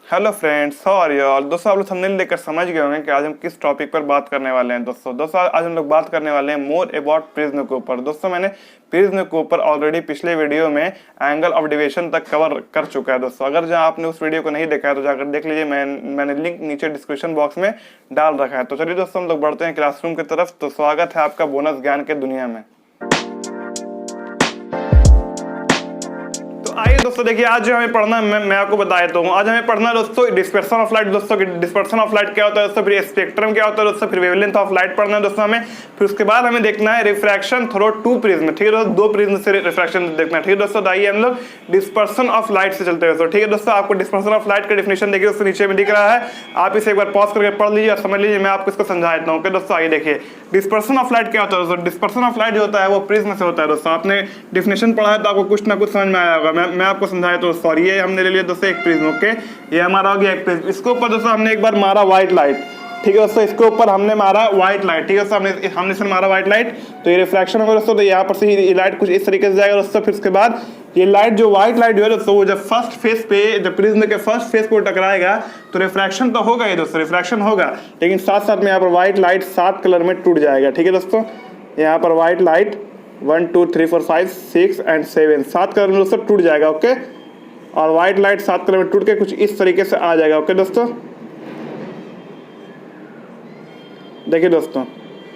Hello friends, how are you all. दोस्तों, आप लोग थंबनेल देखकर समझ गए होंगे कि आज हम किस टॉपिक पर बात करने वाले हैं। दोस्तों आज हम लोग बात करने वाले हैं मोर अबाउट प्रिज्म के ऊपर। दोस्तों, मैंने प्रिज्म के ऊपर ऑलरेडी पिछले वीडियो में एंगल ऑफ डेविएशन तक कवर कर चुका है। दोस्तों, अगर जहां आपने उस वीडियो को नहीं देखा है तो जाकर देख लीजिए। मैंने लिंक नीचे डिस्क्रिप्शन बॉक्स में डाल रखा है। तो चलिए दोस्तों, हम लोग बढ़ते हैं क्लासरूम की तरफ। तो स्वागत है आपका बोनस ज्ञान के दुनिया में। आइए दोस्तों, देखिए आज जो हमें पढ़ना है मैं आपको बता देता हूँ। आज हमें पढ़ना है दोस्तों डिस्पर्सन ऑफ लाइट। दोस्तों डिस्पर्सन ऑफ लाइट क्या होता है दोस्तों, फिर स्पेक्ट्रम क्या होता है दोस्तों, फिर वेवलेंथ ऑफ लाइट पढ़ना है दोस्तों हमें। फिर उसके बाद हमें देखना है रिफ्रैक्शन थ्रू टू प्रिज्म। ठीक है दोस्तों, दो प्रिज्म से रिफ्रैक्शन देखना है। ठीक है दोस्तों, आइए हम लोग डिस्पर्सन ऑफ लाइट से चलते हैं दोस्तों। ठीक है दोस्तों, आपको डिस्पर्सन ऑफ लाइट का डेफिनेशन देखिए दोस्तों नीचे में दिख रहा है। आप इसे एक बार पॉज करके पढ़ लीजिए और समझ लीजिए। मैं आपको इसको समझा देता हूँ। दोस्तों आइए देखिए, डिस्पर्सन ऑफ लाइट क्या होता है दोस्तों। डिस्पर्सन ऑफ लाइट जो होता है वो प्रिज्म से होता है दोस्तों। आपने डेफिनेशन पढ़ा है तो आपको कुछ ना कुछ समझ में आया होगा। मैं आपको समझाया तो सॉरी, ये हमने ले लिया दोस्तों एक प्रिज्म। ओके, ये हमारा हो गया एक प्रिज्म। इसके ऊपर दोस्तों हमने एक बार मारा व्हाइट लाइट। ठीक है दोस्तों, इसके ऊपर हमने मारा व्हाइट लाइट। ठीक है दोस्तों, हमने इसमें मारा व्हाइट लाइट, तो ये रिफ्रैक्शन होगा दोस्तों। तो यहाँ पर से ये लाइट कुछ इस तरीके से जाएगा दोस्तों। फिर उसके बाद ये लाइट जो व्हाइट लाइट जो है दोस्तों, वो जब फर्स्ट फेस पे, जब प्रिज्म के फर्स्ट फेस को टकराएगा तो रिफ्रैक्शन तो होगा ही दोस्तों, रिफ्रैक्शन होगा। लेकिन साथ साथ में यहाँ पर व्हाइट लाइट 7 कलर में टूट जाएगा। ठीक है दोस्तों, यहाँ पर व्हाइट लाइट 1 2 3 4 5 6 एंड 7 7 कलर में दोस्तों टूट जाएगा। ओके, और व्हाइट लाइट 7 कलर में टूट के कुछ इस तरीके से आ जाएगा। ओके दोस्तों, देखिए दोस्तों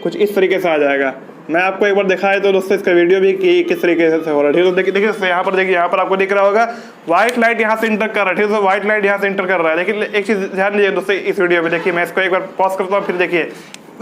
कुछ इस तरीके से आ जाएगा। मैं आपको एक बार दिखाया तो दोस्तों इसका वीडियो भी कि किस तरीके से हो रहा है। ठीक है, देखिए दोस्तों यहाँ पर देखिए, यहाँ पर आपको दिख रहा होगा व्हाइट लाइट यहाँ से इंटर कर रहा है। ठीक है दोस्तों, व्हाइट लाइट यहाँ से इंटर कर रहा है। लेकिन एक चीज ध्यान दीजिए दोस्तों इस वीडियो में। देखिए मैं इसको एक बार पॉज करता हूँ, फिर देखिए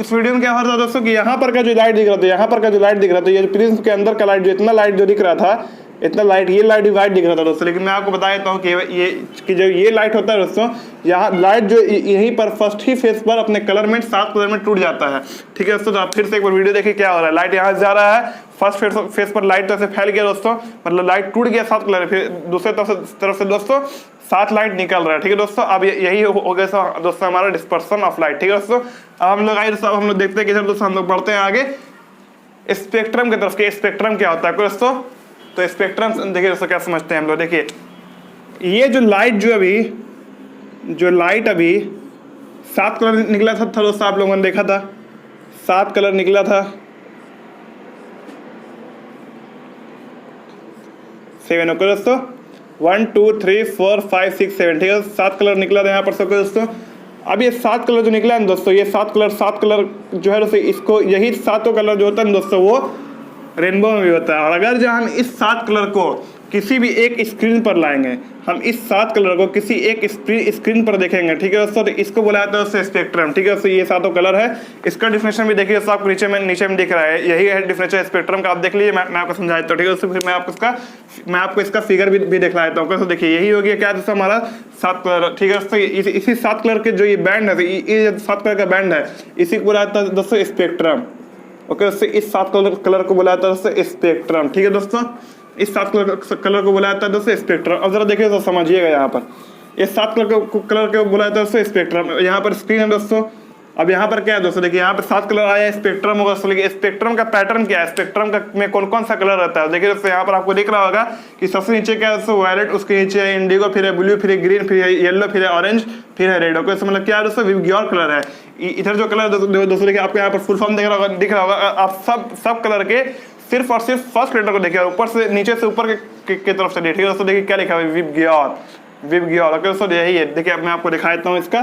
इस वीडियो में क्या हो रहा था दोस्तों कि यहाँ पर का जो लाइट दिख रहा था, यहाँ पर का जो लाइट दिख रहा था, ये प्रिज्म के अंदर का लाइट जो इतना लाइट जो दिख रहा था, इतना लाइट, ये लाइट भी वाइट दिख रहा था दोस्तों। लेकिन मैं आपको बता देता हूँ कि जो ये लाइट होता है दोस्तों, यहाँ लाइट जो यहीं पर फर्स्ट ही फेस पर अपने कलर में 7 कलर में टूट जाता है। ठीक है दोस्तों, तो आप फिर से एक बार वीडियो देखिए क्या हो रहा है। लाइट यहाँ से जा रहा है, फर्स्ट फेस पर लाइट तो ऐसे फैल गया दोस्तों, मतलब लाइट टूट गया 7 कलर। फिर दूसरे तरफ से दोस्तों 7 लाइट निकल रहा है। ठीक है दोस्तों, अब यही हो गया दोस्तों हमारा डिस्पर्सन ऑफ लाइट। ठीक है दोस्तों, अब हम लोग आइए दोस्तों, हम लोग देखते हैं कि दोस्तों हम लोग बढ़ते हैं आगे स्पेक्ट्रम की तरफ। के स्पेक्ट्रम क्या होता है दोस्तों, तो स्पेक्ट्रम देखिए दोस्तों क्या समझते हैं हम लोग। देखिए ये जो लाइट जो लाइट अभी 7 कलर निकला था दोस्तों, आप लोगों ने देखा था 7 कलर निकला था, 7। ओके दोस्तों, 1 2 3 4 5 6 7। ठीक है, 7 कलर निकला था यहाँ पर सबको दोस्तों। अब ये 7 कलर जो निकला है दोस्तों, ये 7 कलर जो है दोस्तों, इसको यही 7 कलर जो होता है दोस्तों वो रेनबो में भी होता है। और अगर जब हम इस 7 कलर को किसी भी एक स्क्रीन पर लाएंगे, हम इस 7 कलर को किसी एक स्क्रीन पर देखेंगे, ठीक है दोस्तों, तो इसको बोला जाता है दोस्तों स्पेक्ट्रम। ठीक है दोस्तों, ये 7 कलर है। इसका डिफिनेशन भी देखिए दोस्तों, आपको नीचे में दिख रहा है, यही है डिफिनेशन स्पेक्ट्रम का। आप देख लीजिए, मैं आपको समझा देता हूँ। ठीक है दोस्तों, फिर मैं आपको इसका फिगर भी दिखला देता हूँ। दोस्तों देखिए, यही हो गया क्या दोस्तों हमारा 7 कलर। ठीक है दोस्तों, इसी 7 कलर के जो ये बैंड है, ये 7 कलर का बैंड है, इसी को बोला जाता है दोस्तों स्पेक्ट्रम। ओके दोस्तों, इस 7 कलर को बोला जाता है दोस्तों स्पेक्ट्रम। ठीक है दोस्तों, इस 7 कलर को बोला जाता है दोस्तों स्पेक्ट्रम। अब जरा देखिए दोस्तों, समझिएगा, यहाँ पर इस 7 कलर को बोला जाता है दोस्तों स्पेक्ट्रम। यहाँ पर स्क्रीन है दोस्तों। अब यहाँ पर क्या है दोस्तों, देखिए यहाँ पर 7 कलर आया, स्पेक्ट्रम होगा दोस्तों। लेकिन स्पेक्ट्रम का पैटर्न क्या है, स्पेक्ट्रम का में कौन कौन सा कलर रहता है। देखिए दोस्तों, यहाँ पर आपको दिख रहा होगा कि सबसे नीचे क्या है दोस्तों वायलेट, उसके नीचे है इंडिगो, फिर है ब्लू, फिर है ग्रीन, फिर है येलो, फिर है ऑरेंज, फिर है रेड। ओके, मतलब क्या है दोस्तों विबग्योर कलर है। इधर जो कलर दोस्तों देखिए, आपको यहाँ पर फुल फॉर्म दिख रहा होगा। आप सब कलर के सिर्फ और सिर्फ फर्स्ट लेटर को देखिए, ऊपर से नीचे से ऊपर की तरफ से देखिए दोस्तों। देखिए क्या लिखा है, विबग्योर। ओके दोस्तों, यही है। देखिए अब मैं आपको दिखा देता हूँ इसका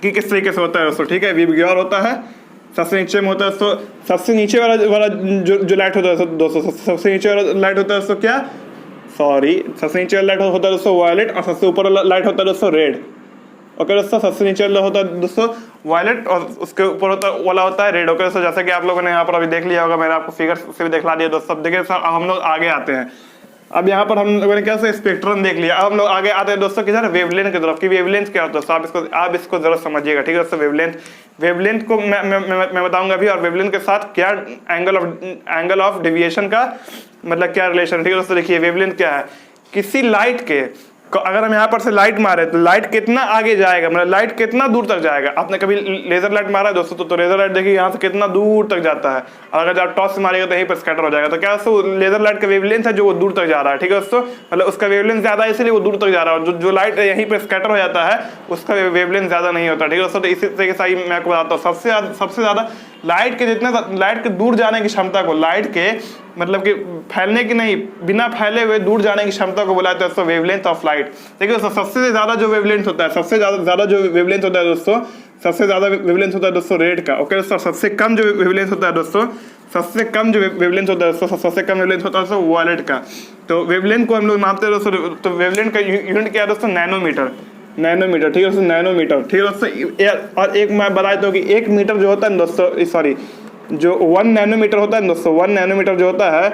कि किस तरीके से होता है दोस्तों। ठीक है, विबग्योर होता है, सबसे नीचे में होता है दोस्तों, सबसे नीचे वाला जो लाइट होता है दोस्तों, सबसे नीचे वाला लाइट होता है दोस्तों क्या, सबसे नीचे वाला लाइट होता है दोस्तों वायलेट, और सबसे ऊपर वाला लाइट होता है दोस्तों रेड। ओके दोस्तों, सबसे नीचे वाला होता है दोस्तों वायलेट, और उसके ऊपर वाला होता है रेड। ओके दोस्तों, जैसे कि आप लोगों ने यहाँ पर अभी देख लिया होगा, मैंने आपको फिगर से भी दिखला दिया दोस्तों। अब देखिए सर, हम लोग आगे आते हैं। अब यहाँ पर हम लोगों ने क्या स्पेक्ट्रम देख लिया। अब हम लोग आगे आते हैं दोस्तों किधर, वेवलेंथ की तरफ। की वेवलेंथ क्या होता है दोस्तों, आप इसको जरूर समझिएगा। ठीक है दोस्तों, वेवलेंथ को मैं बताऊंगा अभी, और वेवलेंथ के साथ क्या एंगल ऑफ डेविएशन का मतलब क्या रिलेशन। ठीक है दोस्तों, देखिए वेवलेंथ क्या है, किसी लाइट के अगर हम यहाँ पर से लाइट मारे तो लाइट कितना आगे जाएगा, मतलब लाइट कितना दूर तक जाएगा। आपने कभी लेजर लाइट मारा है दोस्तों, तो लेजर लाइट देखिए यहाँ से कितना दूर तक जाता है, और अगर आप टॉर्च से मारेगा तो यहीं पर स्कैटर हो जाएगा। तो क्या दोस्तों लेजर लाइट का वेवलेंथ है जो वो दूर तक जा रहा है, ठीक है दोस्तों, मतलब उसका वेवलेंथ ज्यादा है इसलिए वो दूर तक जा रहा है। जो लाइट यहीं पर स्कैटर हो जाता है उसका वेवलेंथ ज्यादा नहीं होता, ठीक है दोस्तों। तो इसी तरीके से मैं आपको बताता हूँ, सबसे ज्यादा लाइट के जितना लाइट के दूर जाने की क्षमता को, लाइट के मतलब कि फैलने की नहीं, बिना फैले हुए दूर जाने की क्षमता को बोला जाता है वेवलेंथ ऑफ लाइट। देखिए दोस्तों सबसे ज्यादा जो वेवलेंथ होता है, सबसे ज्यादा जो वेवलेंथ होता है दोस्तों, सबसे ज्यादा वेवलेंथ होता है दोस्तों रेड का। ओके दोस्तों, सबसे कम जो वेवलेंथ होता है दोस्तों, सबसे कम जो वेवलेंथ होता है दोस्तों, सबसे कम वेवलेंथ होता है दोस्तों वायलेट का। तो वेवलेंथ को हम लोग मापते हैं दोस्तों, तो वेवलेंथ का यूनिट क्या है दोस्तों, नैनोमीटर, ठीक है दोस्तों, नैनोमीटर, ठीक है दोस्तों। और एक मैं बता देता हूँ कि 1 मीटर जो होता है दोस्तों, सॉरी जो 1 नैनोमीटर होता है दोस्तों, 1 नैनोमीटर जो होता है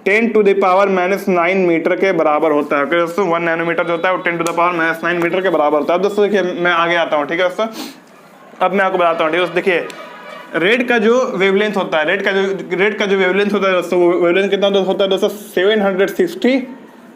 10⁻⁹ मीटर के बराबर होता है। दोस्तों 1 नैनोमीटर जो होता है वो 10⁻⁹ मीटर के बराबर होता है। दोस्तों देखिए मैं आगे आता हूँ, ठीक है दोस्तों, अब मैं आपको बताता हूँ, ठीक है दोस्तों। देखिए रेड का जो वेवलेंथ होता है, रेड का जो वेवलेंथ होता है दोस्तों, वो वेवलेंथ कितना होता है दोस्तों, 760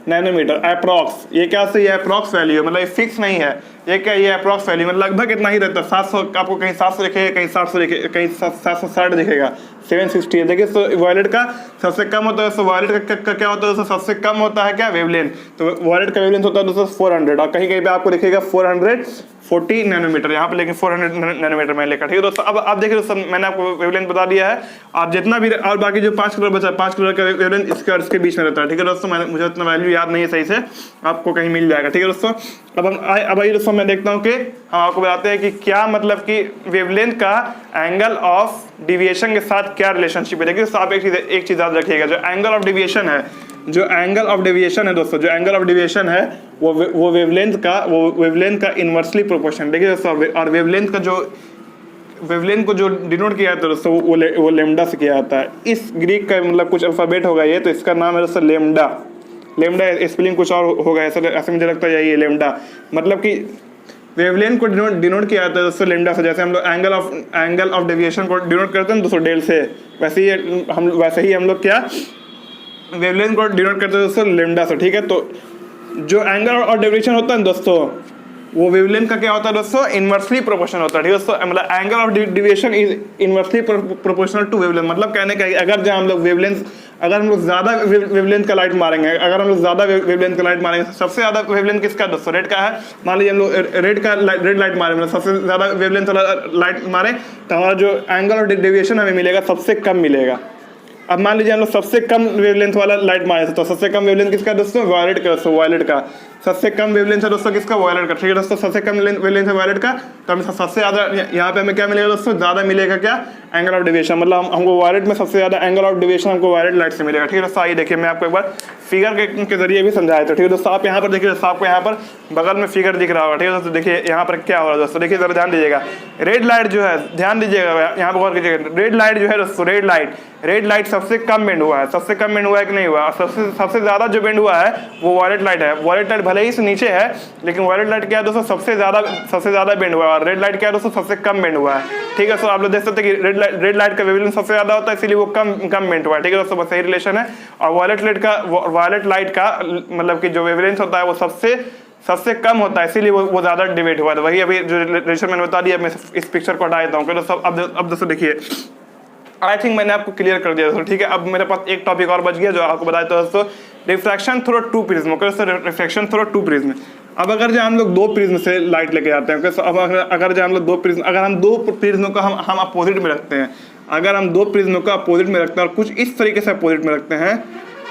नैनोमीटर अप्रॉक्स। ये क्या से ये अप्रॉक्स वैल्यू है, मतलब ये फिक्स नहीं है, ये क्या, ये अप्रॉक्स वैल्यू मतलब लगभग इतना ही रहता है। 700 आपको कहीं 700 दिखेगा, कहीं 700 दिखेगा, कहीं 760 दिखेगा, 760 है। देखिए तो वायलेट का सबसे कम होता है दोस्तों, वायलेट का क्या होता है दोस्तों, सबसे कम होता है क्या वेवलेंथ, तो वायलेट का वेवलेंथ होता है दोस्तों 400, और कहीं कहीं पे आपको दिखेगा 440 नैनोमीटर, यहाँ पे लेकिन 400 नैनोमीटर में लेकर, ठीक है दोस्तों। अब आप देखिए दोस्तों मैंने आपको वेवलेंथ बता दिया है, आप जितना भी और बाकी जो 5 कलर बचा है, 5 कलर का वेवलेंथ इसके और इसके बीच में रहता है, ठीक है दोस्तों। मुझे उतना वैल्यू याद नहीं है सही से, आपको कहीं मिल जाएगा, ठीक है दोस्तों। अब आइए दोस्तों मैं देखता हूँ कि हम आपको बताते हैं कि क्या मतलब कि वेवलेंथ का एंगल ऑफ डिविएशन के साथ क्या रिलेशनशिप है। देखिए दोस्तों आप एक चीज याद रखिएगा, जो एंगल ऑफ डिविएशन है, जो एंगल ऑफ डिविएशन है दोस्तों, जो एंगल ऑफ डिविएशन है वो वेवलेंथ का इनवर्सली प्रोपोर्शन। देखिए दोस्तों, और वेवलेंथ को जो डिनोट किया जाता है दोस्तों वो लेमडा से किया जाता है। इस ग्रीक का मतलब कुछ अल्फाबेट होगा ये, तो इसका नाम है दोस्तों लेमडा। स्पेलिंग कुछ और होगा, ऐसा मुझे लगता है यही है लेमडा, मतलब कि वेवलेंथ को डिनोट किया जाता है दोस्तों लेमडा से। जैसे हम लोग एंगल ऑफ डेविएशन को डिनोट करते हैं दोस्तों डेल से, वैसे ही हम लोग क्या वेवलेंथ को डिनोट करते हैं दोस्तों लेमडा से, ठीक है। तो जो एंगल ऑफ डेविएशन होता है दोस्तों, वो वेवलेंथ का क्या होता है दोस्तों, इनवर्सली प्रोपोर्शनल होता है, ठीक है दोस्तों। मतलब angle of deviation is inversely proportional to wavelength. मतलब कहने का अगर हम लोग ज्यादा वेवलेंथ का लाइट मारेंगे, सबसे ज्यादा वेवलेंथ किसका दोस्तों, रेड का है। मान लीजिए हम लोग रेड लाइट मारे, मतलब सबसे ज्यादा वेवलेंथ वाला लाइट मारे, तो हमारा जो एंगल ऑफ डेविएशन हमें मिलेगा सबसे कम मिलेगा। अब मान लीजिए हम लोग सबसे कम वेवलेंथ वाला लाइट मारे, तो सबसे कम वेवलेंथ किसका दोस्तों, वायलेट का। दोस्तों वायलेट का सबसे कम वेवलेंथ है दोस्तों किसका, वायलेट का, ठीक है दोस्तों। सबसे कम वेवलेंथ है वायलेट का, तो हमें सबसे ज्यादा यहाँ पे हमें क्या मिलेगा दोस्तों, ज्यादा मिलेगा क्या, एंगल ऑफ डेविएशन। मतलब हमको वायलेट में सबसे ज्यादा एंगल ऑफ डेविएशन हमको वायलेट लाइट से मिलेगा, ठीक है दोस्तों। आइए देखिए मैं आपको एक बार फिगर के जरिए भी समझाया था, ठीक है दोस्तों। आप यहाँ पर देखिए दोस्तों, आपको यहाँ पर बगल में फिगर दिख रहा होगा, ठीक है दोस्तों। देखिए यहाँ पर क्या हो रहा है दोस्तों, देखिए जरा ध्यान दीजिएगा। रेड लाइट जो है, ध्यान दीजिएगा यहाँ पर गौर कीजिएगा, रेड लाइट जो है दोस्तों, रेड लाइट सबसे कम बेंड हुआ है, कि नहीं हुआ। सबसे ज्यादा जो बेंड हुआ है वो वायलेट लाइट है। वायलेट लाइट भले ही से नीचे है, लेकिन वायलेट लाइट क्या है दोस्तों, सबसे ज्यादा बेंड हुआ है, और रेड लाइट क्या है दोस्तों, सबसे कम बेंड हुआ है, ठीक है। सो आप लोग देख सकते हैं कि रेड लाइट का वेवलेंथ सबसे ज्यादा होता है, इसीलिए वो कम बेंड हुआ है, ठीक है दोस्तों। बस सही रिलेशन है। और वायलेट लाइट का मतलब कि जो वेवलेंथ होता है वो सबसे कम होता है, इसीलिए वो ज्यादा डिवेट हुआ है। वही अभी जो रिलेशन मैंने बता दिया, मैं इस पिक्चर को हटा देता हूँ। अब दोस्तों देखिए, आई थिंक मैंने आपको क्लियर कर दिया दोस्तों, ठीक है। अब मेरे पास एक टॉपिक और बच गया जो आपको बताया था दोस्तों, refraction through two prism. Refraction through two prism. अब अगर जो हम लोग 2 प्रिज्म से लाइट लेके आते हैं, अब अगर जो हम लोग 2 प्रिज्म को हम अपोजिट में रखते हैं, अगर हम 2 प्रिज्म को अपोजिट में रखते हैं और कुछ इस तरीके से अपोजिट में रखते हैं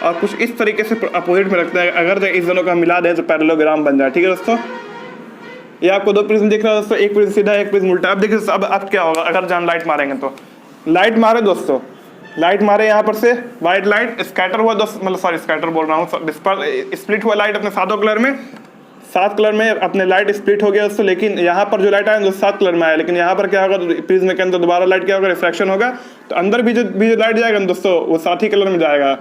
और कुछ इस तरीके से अपोजिट में रखते हैं, अगर इस दोनों को हम मिला दें तो पैरेललोग्राम बन जाए, ठीक है दोस्तों। ये आपको 2 प्रिज्म दिख रहा है दोस्तों, एक प्रिज्म सीधा, एक प्रिज्म उल्टा। अब देखिए अब क्या होगा, अगर जहाँ लाइट मारेंगे तो लाइट मारे दोस्तों, लाइट मारे यहाँ पर से वाइट लाइट स्कैटर हुआ दोस्तों, मतलब सॉरी स्कैटर बोल रहा हूँ, स्प्लिट हुआ लाइट अपने 7 कलर में, 7 कलर में अपने लाइट स्प्लिट हो गया दोस्तों। लेकिन यहाँ पर जो लाइट आया दोस्तों 7 कलर में आया, लेकिन यहाँ पर क्या होगा, प्रिज्म के अंदर दोबारा लाइट क्या होगा, रिफ्रैक्शन होगा, तो अंदर भी जो लाइट जाएगा दोस्तों वो 7 ही कलर में जाएगा।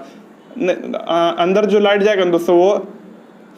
अंदर जो लाइट जाएगा दोस्तों वो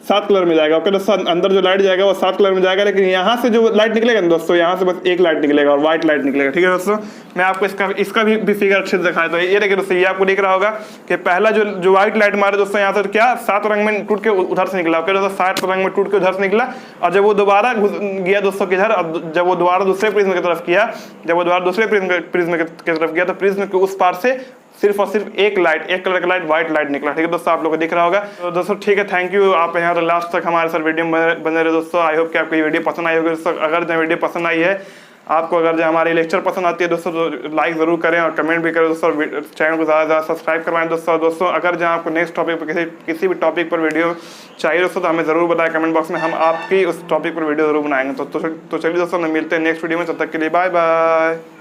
7 कलर में जाएगा। ओके दोस्तों, अंदर जो लाइट जाएगा वो 7 कलर में जाएगा, लेकिन यहाँ से जो लाइट निकलेगा ना दोस्तों, यहाँ से बस एक लाइट निकलेगा और व्हाइट लाइट निकलेगा। ठीक है दोस्तों, मैं आपको इसका भी फिगर अच्छे से दिखाया। तो ये देखिए दोस्तों, ये आपको दिख रहा होगा कि पहला जो व्हाइट लाइट मारे दोस्तों, यहाँ से क्या 7 रंग में टूट के उधर से निकला। ओके दोस्तों, 7 रंग में टूट के उधर से निकला, और जब वो दोबारा गया दोस्तों किधर, अब जब वो दोबारा दूसरे प्रिज्म की तरफ किया, जब वो दोबारा दूसरे प्रिज्म की तरफ गया, तो प्रिज्म के उस पार से सिर्फ और सिर्फ एक कलर का लाइट, व्हाइट लाइट निकला। ठीक है दोस्तों, आप लोगों को दिख रहा होगा। तो दोस्तों ठीक है, थैंक यू, आप यहाँ तो लास्ट तक हमारे साथ वीडियो में बने रहे दोस्तों। आई होप कि आपको ये वीडियो पसंद आई होगी दोस्तों। अगर जो वीडियो पसंद आई है आपको, अगर जो हमारी लेक्चर पसंद आती है दोस्तों, तो लाइक जरूर करें और कमेंट भी करें दोस्तों। चैनल को ज़्यादा से ज़्यादा सब्सक्राइब करवाएं दोस्तों। अगर जहाँ आपको नेक्स्ट टॉपिक पर किसी भी टॉपिक पर वीडियो चाहिए दोस्तों, तो हमें ज़रूर बताएं कमेंट बॉक्स में, हम आपकी उस टॉपिक पर वीडियो जरूर बनाएंगे। तो चलिए दोस्तों, मिलते हैं नेक्स्ट वीडियो में, तब तक के लिए बाय बाय।